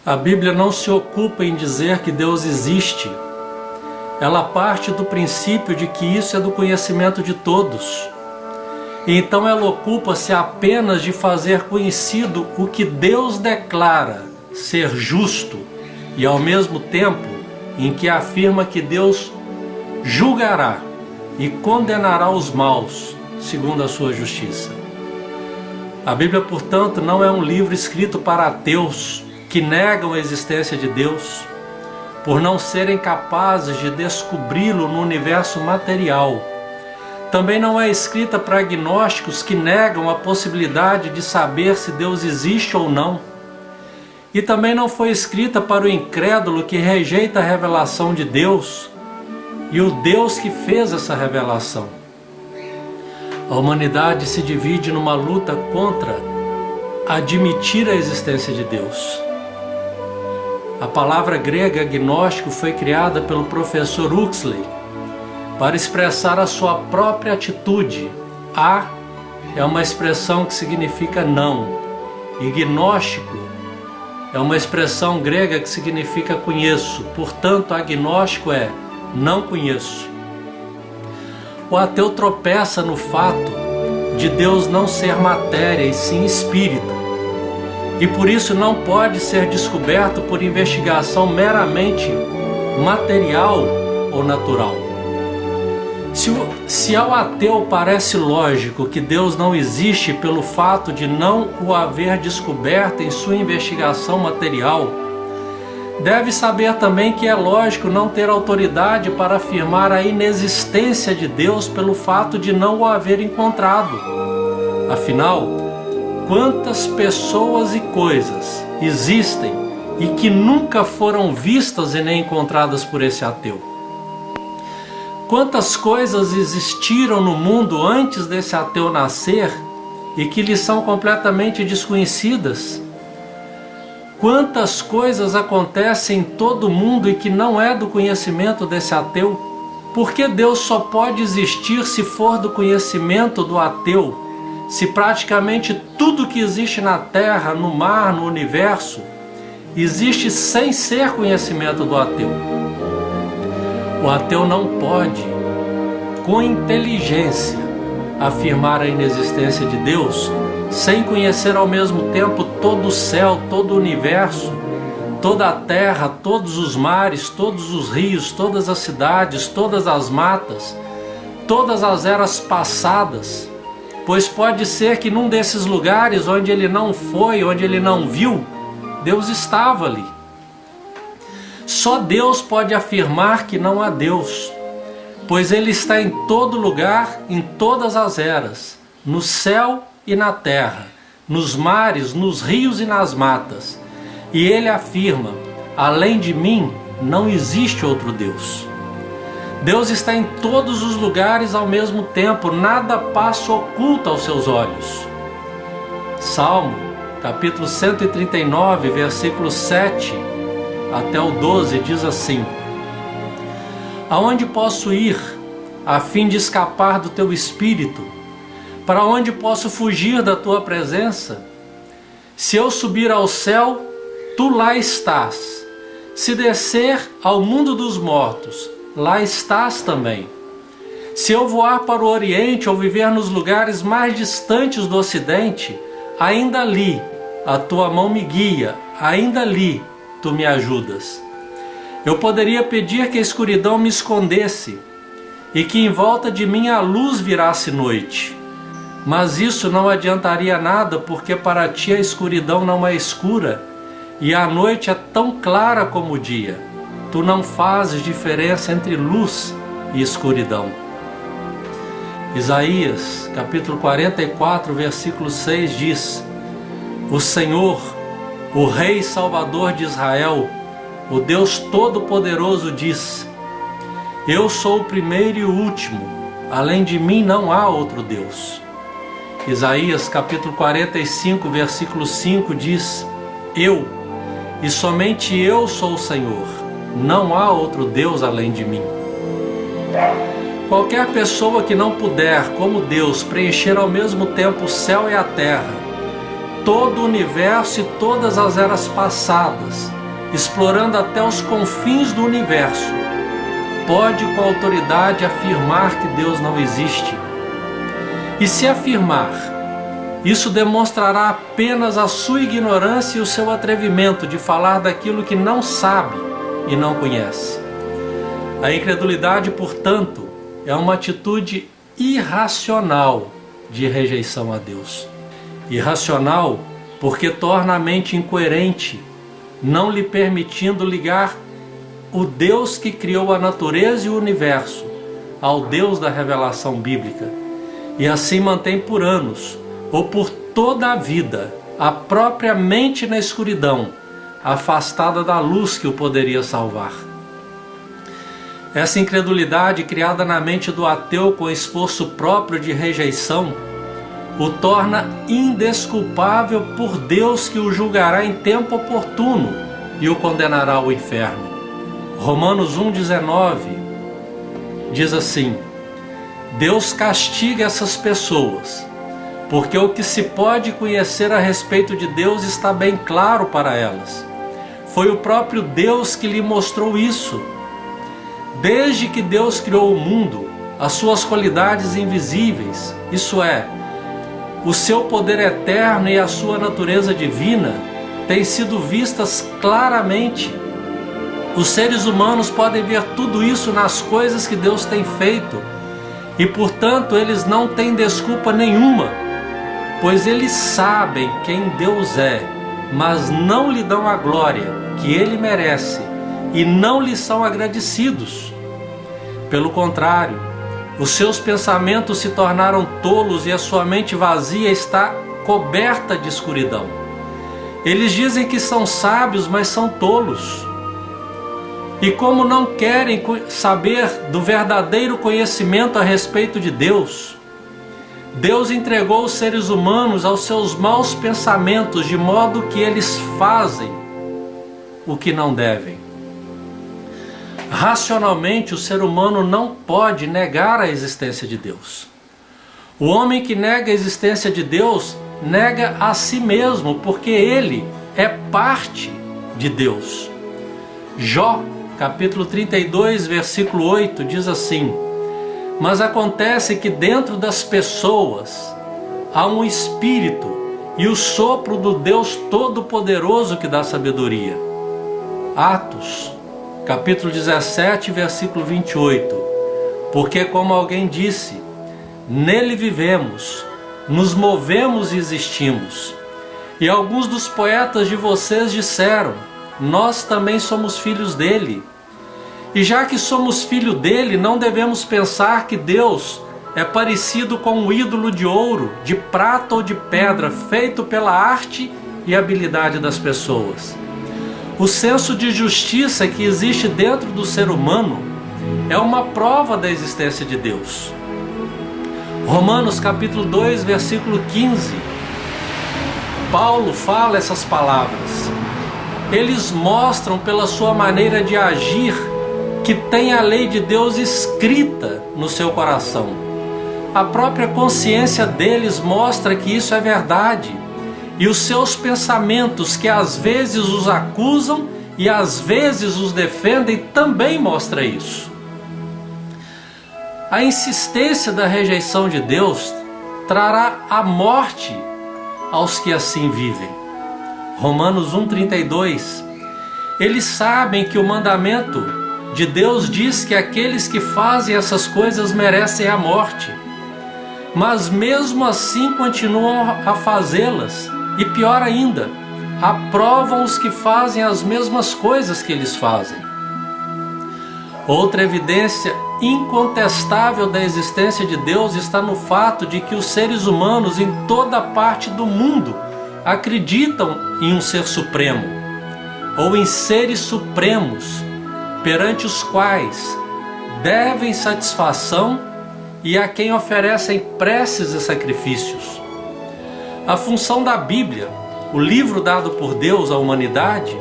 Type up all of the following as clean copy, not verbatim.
A Bíblia não se ocupa em dizer que Deus existe. Ela parte do princípio de que isso é do conhecimento de todos. E então ela ocupa-se apenas de fazer conhecido o que Deus declara ser justo e ao mesmo tempo em que afirma que Deus julgará e condenará os maus segundo a sua justiça. A Bíblia, portanto, não é um livro escrito para ateus que negam a existência de Deus por não serem capazes de descobri-lo no universo material. Também não é escrita para agnósticos que negam a possibilidade de saber se Deus existe ou não. E também não foi escrita para o incrédulo que rejeita a revelação de Deus e o Deus que fez essa revelação. A humanidade se divide numa luta contra admitir a existência de Deus. A palavra grega agnóstico foi criada pelo professor Huxley para expressar a sua própria atitude. A é uma expressão que significa não, e gnóstico é uma expressão grega que significa conheço. Portanto, agnóstico é não conheço. O ateu tropeça no fato de Deus não ser matéria e sim espírito, e por isso não pode ser descoberto por investigação meramente material ou natural. Se ao ateu parece lógico que Deus não existe pelo fato de não o haver descoberto em sua investigação material, deve saber também que é lógico não ter autoridade para afirmar a inexistência de Deus pelo fato de não o haver encontrado. Afinal, quantas pessoas e coisas existem e que nunca foram vistas e nem encontradas por esse ateu? Quantas coisas existiram no mundo antes desse ateu nascer e que lhe são completamente desconhecidas? Quantas coisas acontecem em todo o mundo e que não é do conhecimento desse ateu? Por que Deus só pode existir se for do conhecimento do ateu, se praticamente tudo que existe na Terra, no mar, no universo, existe sem ser conhecimento do ateu? O ateu não pode, com inteligência, afirmar a inexistência de Deus sem conhecer ao mesmo tempo todo o céu, todo o universo, toda a terra, todos os mares, todos os rios, todas as cidades, todas as matas, todas as eras passadas, pois pode ser que num desses lugares onde ele não foi, onde ele não viu, Deus estava ali. Só Deus pode afirmar que não há Deus, pois Ele está em todo lugar, em todas as eras, no céu e na terra, nos mares, nos rios e nas matas. E Ele afirma: além de mim não existe outro Deus. Deus está em todos os lugares ao mesmo tempo, nada passa oculto aos seus olhos. Salmo, capítulo 139, versículo 7 até o 12, diz assim: aonde posso ir a fim de escapar do teu espírito? Para onde posso fugir da tua presença? Se eu subir ao céu, tu lá estás. Se descer ao mundo dos mortos, lá estás também. Se eu voar para o Oriente ou viver nos lugares mais distantes do Ocidente, ainda ali a tua mão me guia, ainda ali tu me ajudas. Eu poderia pedir que a escuridão me escondesse e que em volta de mim a luz virasse noite. Mas isso não adiantaria nada, porque para ti a escuridão não é escura e a noite é tão clara como o dia. Tu não fazes diferença entre luz e escuridão. Isaías, capítulo 44, versículo 6 diz: o Senhor, o Rei Salvador de Israel, o Deus Todo-Poderoso diz: eu sou o primeiro e o último, além de mim não há outro Deus. Isaías capítulo 45, versículo 5 diz: eu, e somente eu sou o Senhor, não há outro Deus além de mim. Qualquer pessoa que não puder, como Deus, preencher ao mesmo tempo o céu e a terra, todo o universo e todas as eras passadas, explorando até os confins do universo, pode com autoridade afirmar que Deus não existe. E se afirmar, isso demonstrará apenas a sua ignorância e o seu atrevimento de falar daquilo que não sabe e não conhece. A incredulidade, portanto, é uma atitude irracional de rejeição a Deus. Irracional porque torna a mente incoerente, não lhe permitindo ligar o Deus que criou a natureza e o universo ao Deus da revelação bíblica, e assim mantém por anos ou por toda a vida a própria mente na escuridão, afastada da luz que o poderia salvar. Essa incredulidade, criada na mente do ateu com esforço próprio de rejeição, o torna indesculpável por Deus, que o julgará em tempo oportuno e o condenará ao inferno. Romanos 1,19 diz assim: Deus castiga essas pessoas, porque o que se pode conhecer a respeito de Deus está bem claro para elas. Foi o próprio Deus que lhe mostrou isso. Desde que Deus criou o mundo, as suas qualidades invisíveis, isso é, o seu poder eterno e a sua natureza divina, têm sido vistas claramente. Os seres humanos podem ver tudo isso nas coisas que Deus tem feito, e portanto eles não têm desculpa nenhuma, pois eles sabem quem Deus é, mas não lhe dão a glória que Ele merece e não lhe são agradecidos. Pelo contrário, os seus pensamentos se tornaram tolos e a sua mente vazia está coberta de escuridão. Eles dizem que são sábios, mas são tolos. E como não querem saber do verdadeiro conhecimento a respeito de Deus, Deus entregou os seres humanos aos seus maus pensamentos, de modo que eles fazem o que não devem. Racionalmente, o ser humano não pode negar a existência de Deus. O homem que nega a existência de Deus nega a si mesmo, porque ele é parte de Deus. Jó, capítulo 32, versículo 8, diz assim: Mas acontece que dentro das pessoas há um espírito e o sopro do Deus Todo-Poderoso que dá sabedoria. Atos, capítulo 17, versículo 28. Porque como alguém disse, nele vivemos, nos movemos e existimos. E alguns dos poetas de vocês disseram, nós também somos filhos dele. E já que somos filho dele, não devemos pensar que Deus é parecido com um ídolo de ouro, de prata ou de pedra, feito pela arte e habilidade das pessoas. O senso de justiça que existe dentro do ser humano é uma prova da existência de Deus. Romanos capítulo 2, versículo 15. Paulo fala essas palavras. Eles mostram pela sua maneira de agir que tem a lei de Deus escrita no seu coração. A própria consciência deles mostra que isso é verdade. E os seus pensamentos, que às vezes os acusam e às vezes os defendem, também mostra isso. A insistência da rejeição de Deus trará a morte aos que assim vivem. Romanos 1,32. Eles sabem que o mandamento de Deus diz que aqueles que fazem essas coisas merecem a morte, mas mesmo assim continuam a fazê-las, e pior ainda, aprovam os que fazem as mesmas coisas que eles fazem. Outra evidência incontestável da existência de Deus está no fato de que os seres humanos em toda parte do mundo acreditam em um ser supremo, ou em seres supremos, perante os quais devem satisfação e a quem oferecem preces e sacrifícios. A função da Bíblia, o livro dado por Deus à humanidade,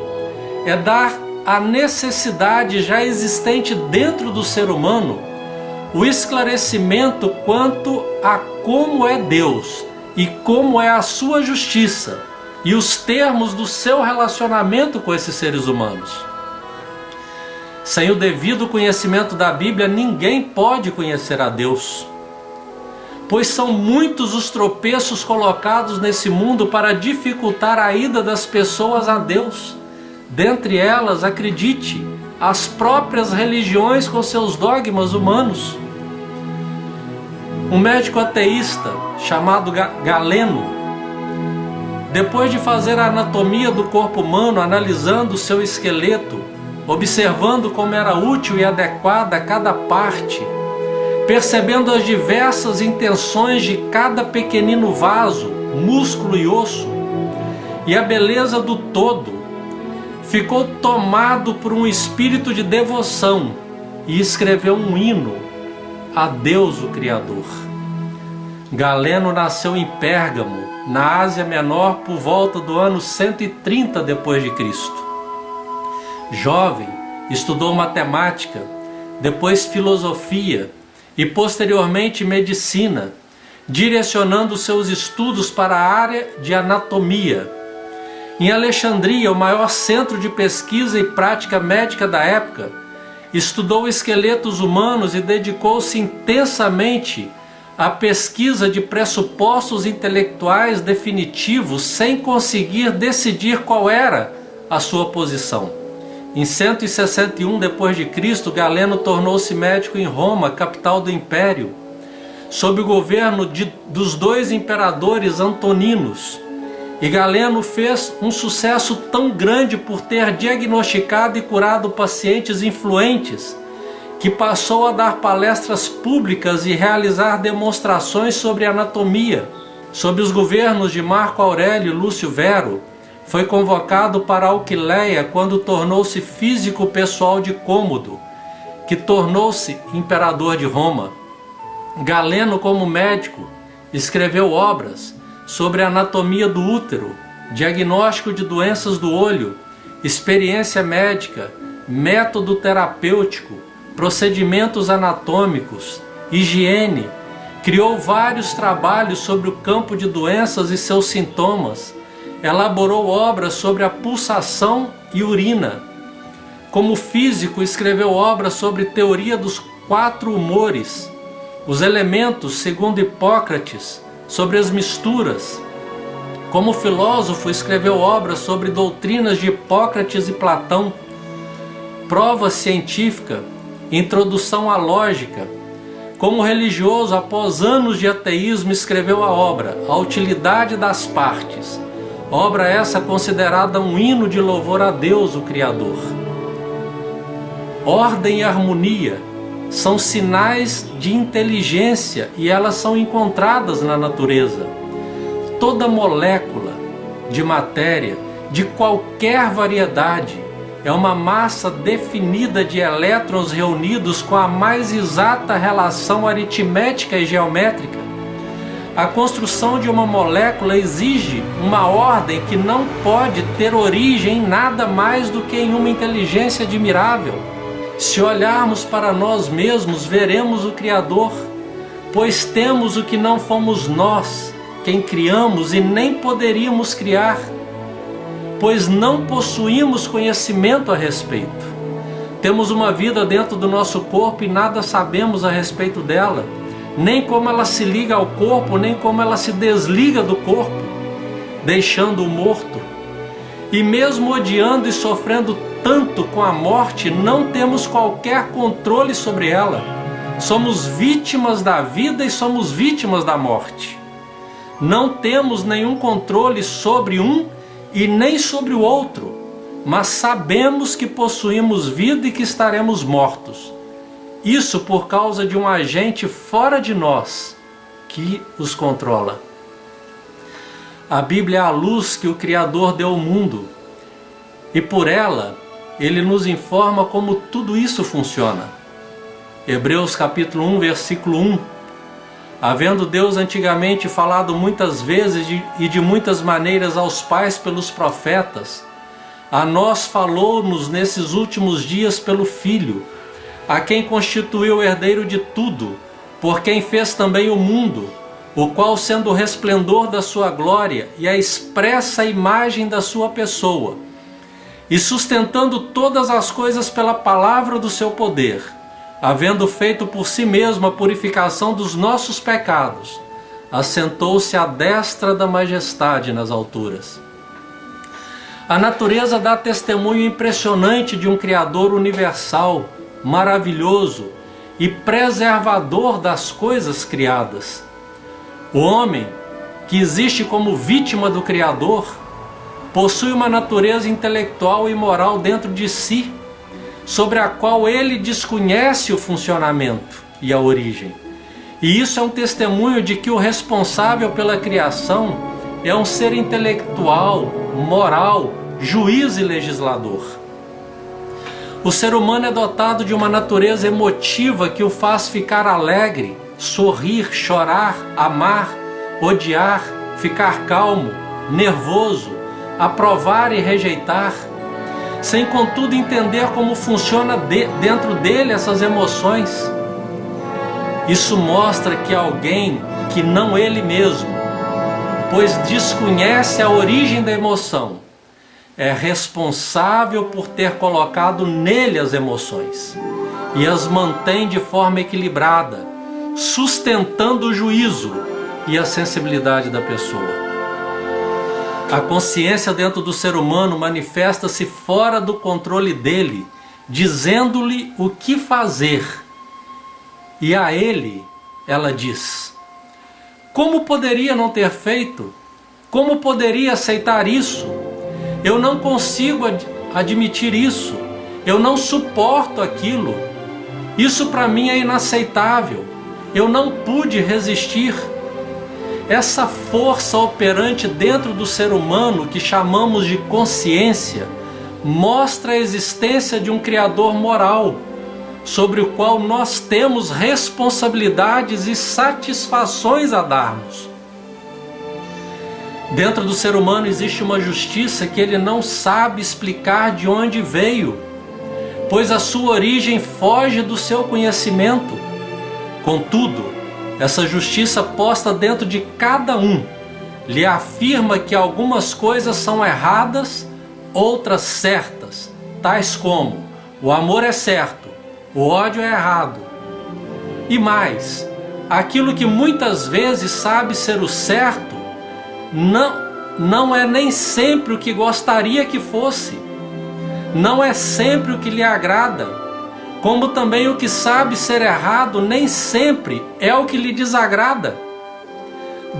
é dar à necessidade já existente dentro do ser humano o esclarecimento quanto a como é Deus e como é a sua justiça, e os termos do seu relacionamento com esses seres humanos. Sem o devido conhecimento da Bíblia, ninguém pode conhecer a Deus, pois são muitos os tropeços colocados nesse mundo para dificultar a ida das pessoas a Deus. Dentre elas, acredite, as próprias religiões com seus dogmas humanos. Um médico ateísta chamado Galeno, depois de fazer a anatomia do corpo humano, analisando o seu esqueleto, observando como era útil e adequada cada parte, percebendo as diversas intenções de cada pequenino vaso, músculo e osso, e a beleza do todo, ficou tomado por um espírito de devoção e escreveu um hino a Deus, o Criador. Galeno nasceu em Pérgamo, na Ásia Menor, por volta do ano 130 d.C. Jovem, estudou matemática, depois filosofia e posteriormente medicina, direcionando seus estudos para a área de anatomia. Em Alexandria, o maior centro de pesquisa e prática médica da época, estudou esqueletos humanos e dedicou-se intensamente à pesquisa de pressupostos intelectuais definitivos, sem conseguir decidir qual era a sua posição. Em 161 d.C., Galeno tornou-se médico em Roma, capital do Império, sob o governo dos dois imperadores antoninos. E Galeno fez um sucesso tão grande por ter diagnosticado e curado pacientes influentes, que passou a dar palestras públicas e realizar demonstrações sobre anatomia. Sob os governos de Marco Aurélio e Lúcio Vero, foi convocado para Aquileia quando tornou-se físico pessoal de Cômodo, que tornou-se imperador de Roma. Galeno, como médico, escreveu obras sobre a anatomia do útero, diagnóstico de doenças do olho, experiência médica, método terapêutico, procedimentos anatômicos, higiene. Criou vários trabalhos sobre o campo de doenças e seus sintomas. Elaborou obras sobre a pulsação e urina. Como físico, escreveu obras sobre teoria dos 4 humores, os elementos, segundo Hipócrates, sobre as misturas. Como filósofo, escreveu obras sobre doutrinas de Hipócrates e Platão, prova científica, introdução à lógica. Como religioso, após anos de ateísmo, escreveu a obra A Utilidade das Partes, obra essa considerada um hino de louvor a Deus, o Criador. Ordem e harmonia são sinais de inteligência e elas são encontradas na natureza. Toda molécula de matéria, de qualquer variedade, é uma massa definida de elétrons reunidos com a mais exata relação aritmética e geométrica. A construção de uma molécula exige uma ordem que não pode ter origem em nada mais do que em uma inteligência admirável. Se olharmos para nós mesmos, veremos o Criador, pois temos o que não fomos nós quem criamos e nem poderíamos criar, pois não possuímos conhecimento a respeito. Temos uma vida dentro do nosso corpo e nada sabemos a respeito dela, nem como ela se liga ao corpo, nem como ela se desliga do corpo, deixando-o morto. E mesmo odiando e sofrendo tanto com a morte, não temos qualquer controle sobre ela. Somos vítimas da vida e somos vítimas da morte. Não temos nenhum controle sobre um e nem sobre o outro, mas sabemos que possuímos vida e que estaremos mortos. Isso por causa de um agente fora de nós que os controla. A Bíblia é a luz que o Criador deu ao mundo, e por ela ele nos informa como tudo isso funciona. Hebreus capítulo 1, versículo 1. Havendo Deus antigamente falado muitas vezes e de muitas maneiras aos pais pelos profetas, a nós falou-nos nesses últimos dias pelo Filho, a quem constituiu o herdeiro de tudo, por quem fez também o mundo, o qual, sendo o resplendor da sua glória e a expressa imagem da sua pessoa, e sustentando todas as coisas pela palavra do seu poder, havendo feito por si mesmo a purificação dos nossos pecados, assentou-se à destra da majestade nas alturas. A natureza dá testemunho impressionante de um Criador universal, maravilhoso e preservador das coisas criadas. O homem, que existe como vítima do Criador, possui uma natureza intelectual e moral dentro de si, sobre a qual ele desconhece o funcionamento e a origem. E isso é um testemunho de que o responsável pela criação é um ser intelectual, moral, juiz e legislador. O ser humano é dotado de uma natureza emotiva que o faz ficar alegre, sorrir, chorar, amar, odiar, ficar calmo, nervoso, aprovar e rejeitar, sem contudo entender como funciona dentro dele essas emoções. Isso mostra que alguém que não ele mesmo, pois desconhece a origem da emoção, é responsável por ter colocado nele as emoções e as mantém de forma equilibrada, sustentando o juízo e a sensibilidade da pessoa. A consciência dentro do ser humano manifesta-se fora do controle dele, dizendo-lhe o que fazer. E a ele, ela diz: como poderia não ter feito? Como poderia aceitar isso? Eu não consigo admitir isso. Eu não suporto aquilo. Isso para mim é inaceitável. Eu não pude resistir. Essa força operante dentro do ser humano que chamamos de consciência mostra a existência de um Criador moral, sobre o qual nós temos responsabilidades e satisfações a darmos. Dentro do ser humano existe uma justiça que ele não sabe explicar de onde veio, pois a sua origem foge do seu conhecimento. Contudo, essa justiça posta dentro de cada um lhe afirma que algumas coisas são erradas, outras certas, tais como: o amor é certo, o ódio é errado. E mais, aquilo que muitas vezes sabe ser o certo, não é nem sempre o que gostaria que fosse, não é sempre o que lhe agrada, como também o que sabe ser errado nem sempre é o que lhe desagrada.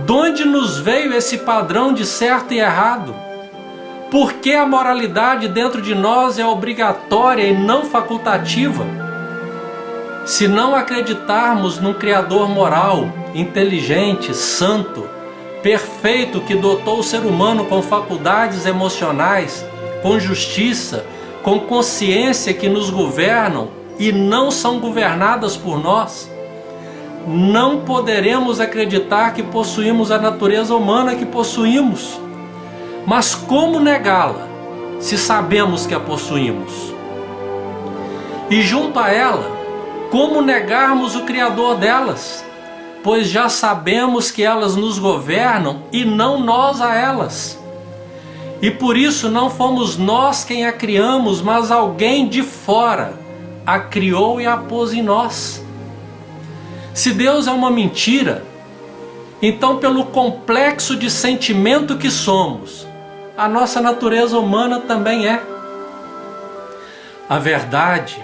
De onde nos veio esse padrão de certo e errado? Por que a moralidade dentro de nós é obrigatória e não facultativa? Se não acreditarmos num Criador moral, inteligente, santo, perfeito, que dotou o ser humano com faculdades emocionais, com justiça, com consciência, que nos governam e não são governadas por nós, não poderemos acreditar que possuímos a natureza humana que possuímos. Mas como negá-la, se sabemos que a possuímos? E junto a ela, como negarmos o Criador delas? Pois já sabemos que elas nos governam e não nós a elas. E por isso não fomos nós quem a criamos, mas alguém de fora a criou e a pôs em nós. Se Deus é uma mentira, então pelo complexo de sentimento que somos, a nossa natureza humana também é. A verdade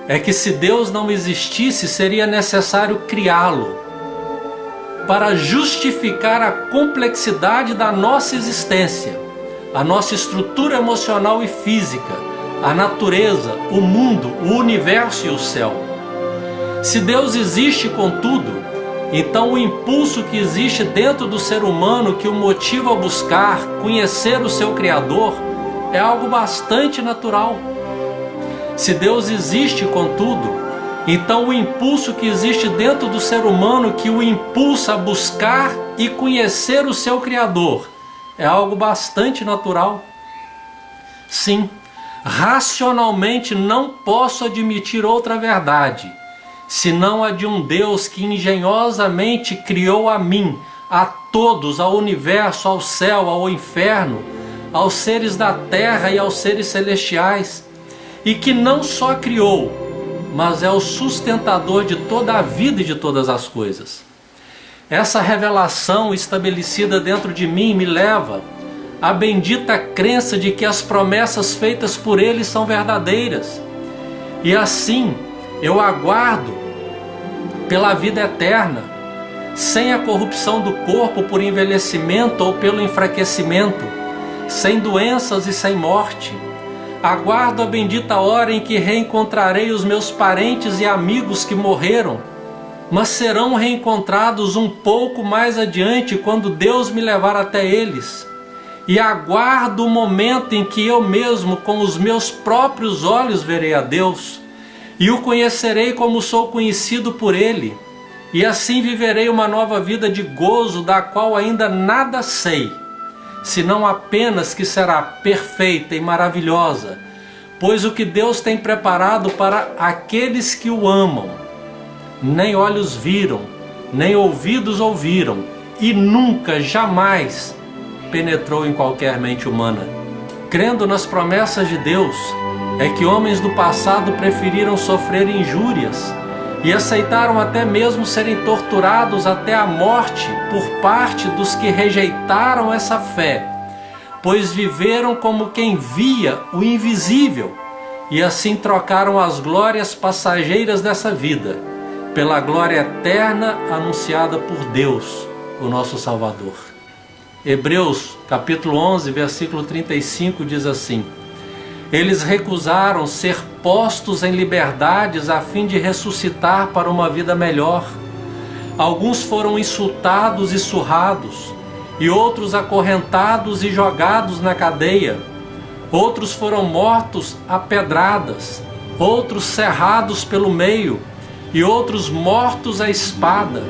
é que se Deus não existisse, seria necessário criá-lo para justificar a complexidade da nossa existência, a nossa estrutura emocional e física, a natureza, o mundo, o universo e o céu. Se Deus existe, contudo, então o impulso que existe dentro do ser humano que o motiva a buscar, conhecer o seu Criador, é algo bastante natural. Se Deus existe, contudo, então o impulso que existe dentro do ser humano que o impulsa a buscar e conhecer o seu Criador é algo bastante natural. Sim, racionalmente não posso admitir outra verdade, senão a de um Deus que engenhosamente criou a mim, a todos, ao universo, ao céu, ao inferno, aos seres da terra e aos seres celestiais, e que não só criou, mas é o sustentador de toda a vida e de todas as coisas. Essa revelação estabelecida dentro de mim me leva à bendita crença de que as promessas feitas por Ele são verdadeiras. E assim eu aguardo pela vida eterna, sem a corrupção do corpo por envelhecimento ou pelo enfraquecimento, sem doenças e sem morte. Aguardo a bendita hora em que reencontrarei os meus parentes e amigos que morreram, mas serão reencontrados um pouco mais adiante, quando Deus me levar até eles. E aguardo o momento em que eu mesmo, com os meus próprios olhos, verei a Deus, e o conhecerei como sou conhecido por Ele, e assim viverei uma nova vida de gozo, da qual ainda nada sei, senão apenas que será perfeita e maravilhosa, pois o que Deus tem preparado para aqueles que o amam, nem olhos viram, nem ouvidos ouviram, e nunca, jamais penetrou em qualquer mente humana. Crendo nas promessas de Deus, é que homens do passado preferiram sofrer injúrias e aceitaram até mesmo serem torturados até a morte por parte dos que rejeitaram essa fé, pois viveram como quem via o invisível e assim trocaram as glórias passageiras dessa vida pela glória eterna anunciada por Deus, o nosso Salvador. Hebreus capítulo 11, versículo 35 diz assim: eles recusaram ser postos em liberdades a fim de ressuscitar para uma vida melhor. Alguns foram insultados e surrados, e outros acorrentados e jogados na cadeia. Outros foram mortos a pedradas, outros cerrados pelo meio, e outros mortos à espada.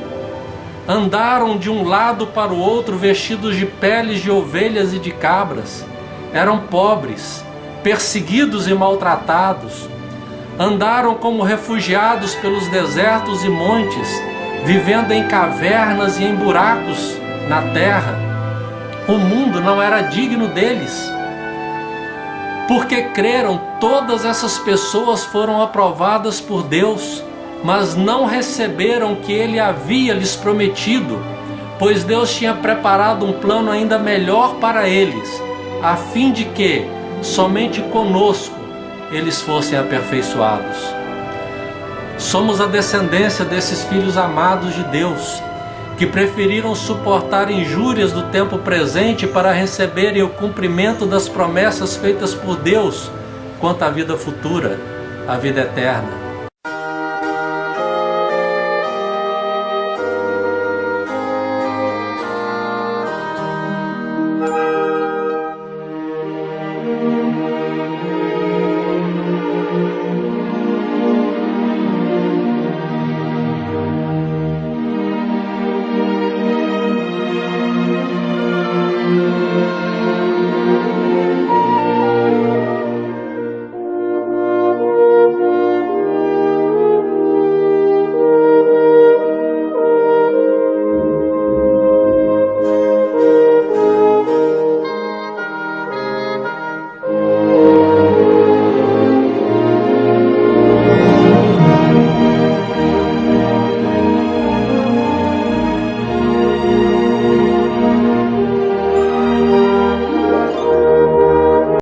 Andaram de um lado para o outro vestidos de peles de ovelhas e de cabras. Eram pobres, perseguidos e maltratados. Andaram como refugiados pelos desertos e montes, vivendo em cavernas e em buracos na terra. O mundo não era digno deles. Porque creram, todas essas pessoas foram aprovadas por Deus, mas não receberam o que Ele havia lhes prometido, pois Deus tinha preparado um plano ainda melhor para eles, a fim de que somente conosco eles fossem aperfeiçoados. Somos a descendência desses filhos amados de Deus, que preferiram suportar injúrias do tempo presente para receberem o cumprimento das promessas feitas por Deus quanto à vida futura, a vida eterna.